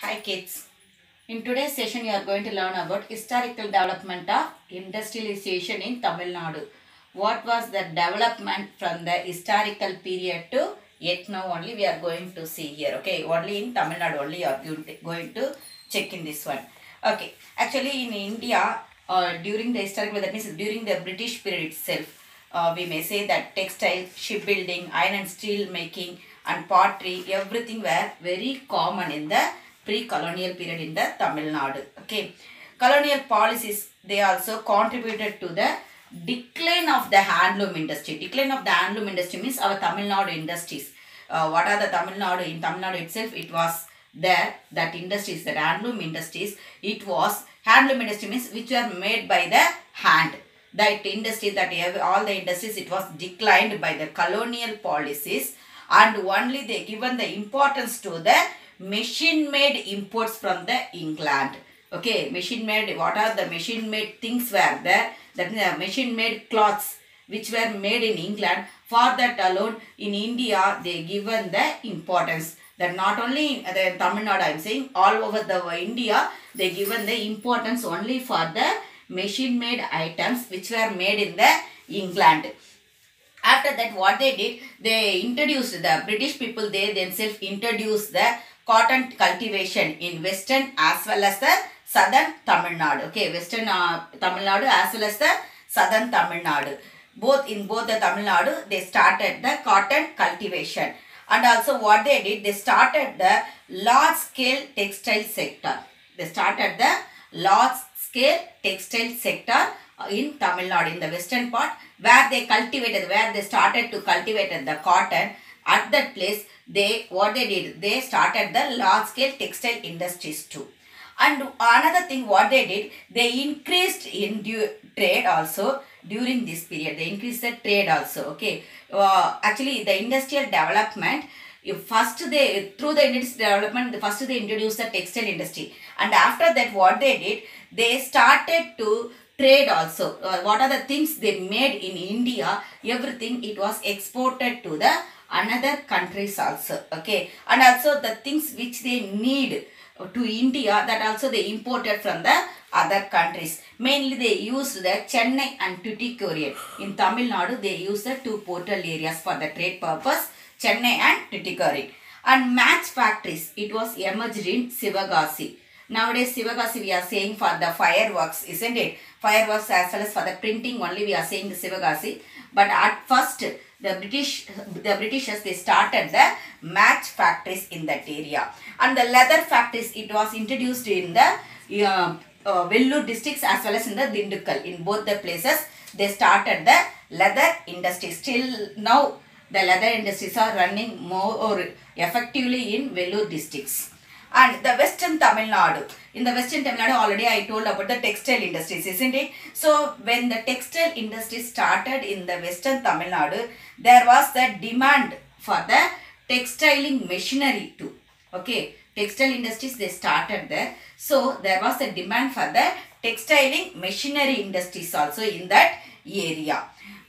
Hi kids. In today's session you are going to learn about historical development of industrialization in Tamil Nadu. What was the development from the historical period to yet now only we are going to see here. Okay, only in Tamil Nadu only you are going to check in this one. Okay, actually in India during the historical, that means during the British period itself, we may say that textile, shipbuilding, iron and steel making and pottery, everything were very common in the pre-colonial period in the Tamil Nadu. Okay, colonial policies, they also contributed to the decline of the handloom industry. Decline of the handloom industry means our Tamil Nadu industries. What are the Tamil Nadu? In Tamil Nadu itself, it was there, that industries, that handloom industries, it was, handloom industry means which were made by the hand. That industry, that all the industries, it was declined by the colonial policies, and only they given the importance to the machine made imports from the England. Okay, machine made, what are the machine made things were there? That means machine made cloths which were made in England. For that alone, in India they given the importance. That not only the Tamil Nadu, I am saying all over the India, they given the importance only for the machine made items which were made in the England. After that, what they did, they introduced, the British people, they themselves introduced the cotton cultivation in western as well as the southern Tamil Nadu. Okay, western Tamil Nadu as well as the southern Tamil Nadu. In both the Tamil Nadu, they started the cotton cultivation. And also what they did, they started the large scale textile sector. They started the large scale textile sector in Tamil Nadu, in the western part, where they cultivated, where they started to cultivate the cotton. At that place, what they did, they started the large scale textile industries too. And another thing what they did, they increased in trade also during this period. They increased the trade also. Okay, actually the industrial development, through the industrial development, first they introduced the textile industry, and after that what they did, they started to trade also. What are the things they made in India, everything it was exported to the another countries also. Okay, and also the things which they need to India, that also they imported from the other countries. Mainly they used the Chennai and Tuticorin. In Tamil Nadu, they used the two portal areas for the trade purpose, Chennai and Tuticorin. And match factories, it was emerged in Sivagasi. Nowadays Sivagasi we are saying for the fireworks, isn't it? Fireworks as well as for the printing only we are saying the Sivagasi. But at first the Britishers, they started the match factories in that area. And the leather factories, it was introduced in the Vellore districts as well as in the Dindigul. In both the places, they started the leather industry. Still now, the leather industries are running more or effectively in Vellore districts. And the western Tamil Nadu. In the western Tamil Nadu, already I told about the textile industries, isn't it? So, when the textile industry started in the western Tamil Nadu, there was the demand for the textiling machinery too. Okay, textile industries, they started there. So, there was a demand for the textiling machinery industries also in that area.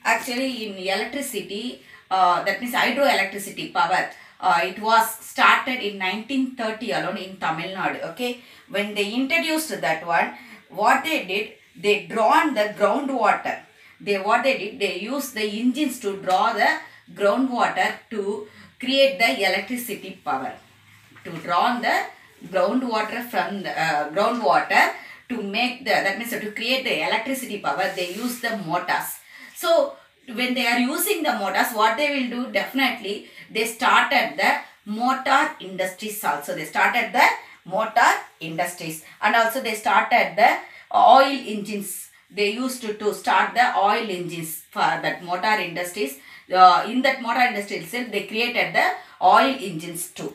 Actually, in electricity, that means hydroelectricity power, it was started in 1930 alone in Tamil Nadu. Okay, when they introduced that one, what they did, they drawn the groundwater. They used the engines to draw the groundwater to create the electricity power. To draw the groundwater from the groundwater to make the, that means to create the electricity power, they use the motors. So when they are using the motors, what they will do, definitely they started the motor industries also. They started the motor industries, and also they started the oil engines. They used to start the oil engines for that motor industries. In that motor industry itself, they created the oil engines too.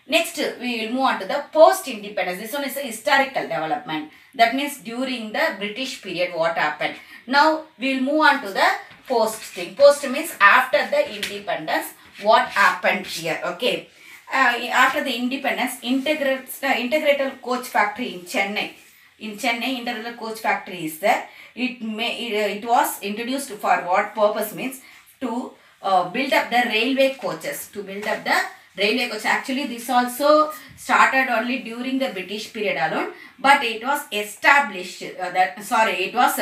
Next, we will move on to the post-independence. This one is a historical development. That means during the British period, what happened. Now, we will move on to the post thing. Post means after the independence, what happened here. Okay. After the independence, integrated coach factory in Chennai. In Chennai, integrated coach factory is there. It was introduced for what purpose means to build up the railway coaches. To build up the railway coach. Actually, this also started only during the British period alone, but it was established it was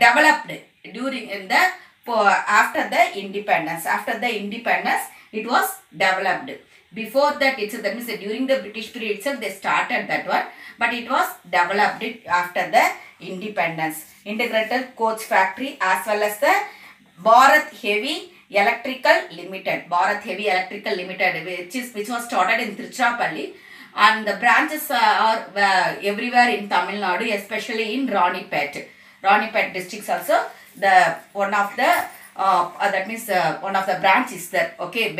developed during in the after the independence. After the independence, it was developed. Before that, that means during the British period itself they started that one, but it was developed after the independence. Integrated coach factory as well as the Bharat Heavy Electrical Limited. Bharat Heavy Electrical Limited, which was started in Tiruchirappalli, and the branches are everywhere in Tamil Nadu, especially in Ranipet districts also. The one of the one of the branch is there. Okay,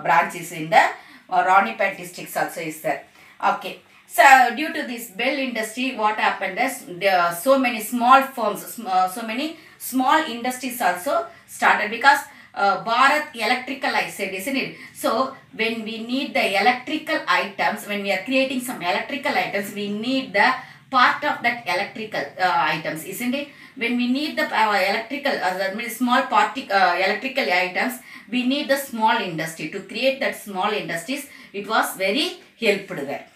branch is in the Ranipet districts also is there. Okay. So due to this bell industry, what happened is there are so many small firms, so many small industries also started, because Bharat electrical, I said, isn't it? So when we need the electrical items, when we are creating some electrical items, we need the part of that electrical items, isn't it? When we need the electrical, that means small electrical items, we need the small industry. To create that small industries, it was very helpful there.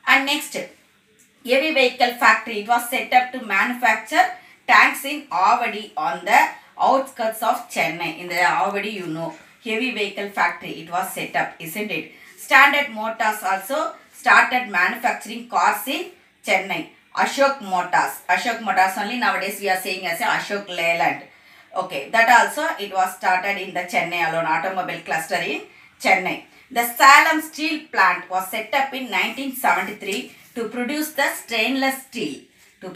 And next, heavy vehicle factory. It was set up to manufacture tanks in Avadi on the outskirts of Chennai. In the Avadi, you know, heavy vehicle factory. It was set up, isn't it? Standard Motors also started manufacturing cars in Chennai. Ashok Motors only nowadays we are saying as a Ashok Leyland. Okay, that also it was started in the Chennai alone, automobile cluster in Chennai. The Salem Steel Plant was set up in 1973 to produce the stainless steel. In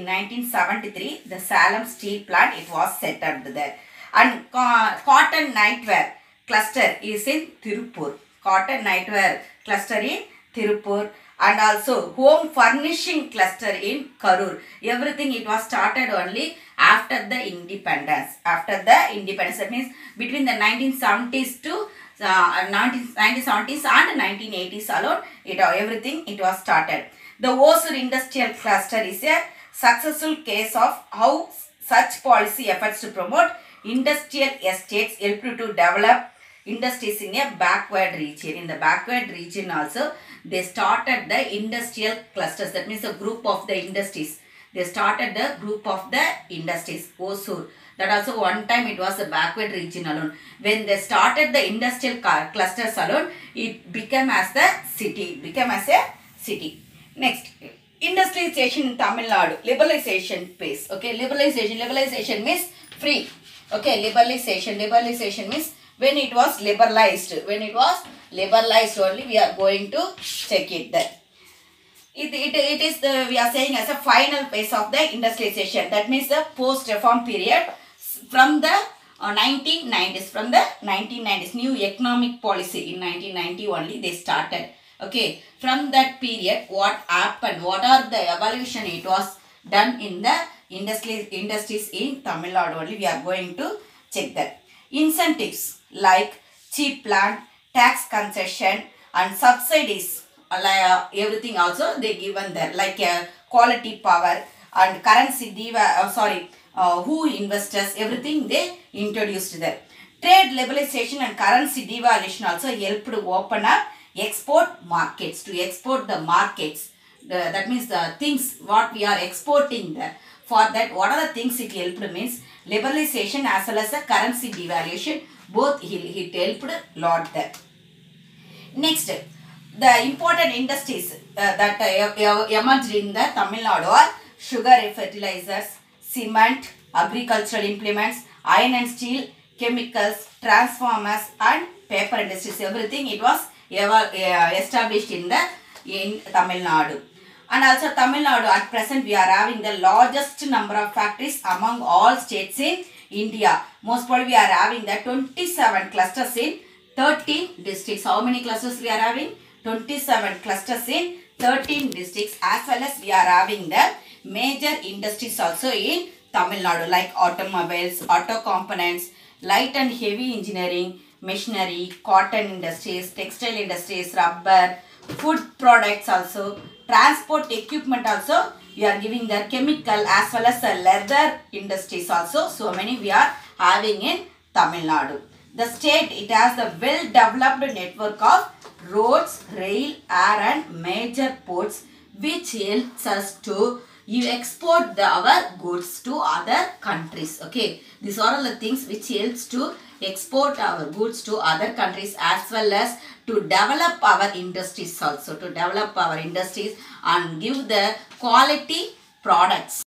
1973, the Salem Steel Plant, it was set up there. And Cotton Nightwear cluster is in Tirupur. And also home furnishing cluster in Karur. Everything it was started only after the independence. That means between the 1970s to 1970s and 1980s alone, everything it was started. The Hosur industrial cluster is a successful case of how such policy efforts to promote industrial estates helped to develop industries in a backward region. In the backward region also, they started the industrial clusters. That means a group of the industries. They started the group of the industries. Hosur. That also one time it was a backward region alone. When they started the industrial clusters alone, it became as the city. Next, industrialization in Tamil Nadu. Liberalization pace. Okay, liberalization means free. Okay, liberalization means when it was liberalized. Only we are going to check it there. It is we are saying as a final phase of the industrialization. That means the post-reform period from the 1990s. New economic policy in 1990 only they started. Okay, from that period, what happened? What are the evolution it was done in the industries in Tamil Nadu only? We are going to check that. Incentives like cheap land, tax concession and subsidies, everything also they given there, like quality power and currency who investors, everything they introduced there. Trade liberalization and currency devaluation also helped to open up export markets, to export the markets. That means the things what we are exporting there. For that, what are the things it helped means liberalization as well as the currency devaluation, both it helped a lot there. Next, the important industries that emerged in the Tamil Nadu are sugar fertilizers, cement, agricultural implements, iron and steel, chemicals, transformers and paper industries. Everything it was established in Tamil Nadu. And also Tamil Nadu at present we are having the largest number of factories among all states in India. Most probably we are having the 27 clusters in 13 districts. How many clusters we are having? 27 clusters in 13 districts, as well as we are having the major industries also in Tamil Nadu, like automobiles, auto components, light and heavy engineering, machinery, cotton industries, textile industries, rubber, food products also, transport equipment also. We are giving the chemical as well as the leather industries also. So many we are having in Tamil Nadu. The state, it has the well-developed network of roads, rail, air and major ports which helps us to export our goods to other countries. Okay, these are all the things which helps to export our goods to other countries as well as to develop our industries also, to develop our industries and give the quality products.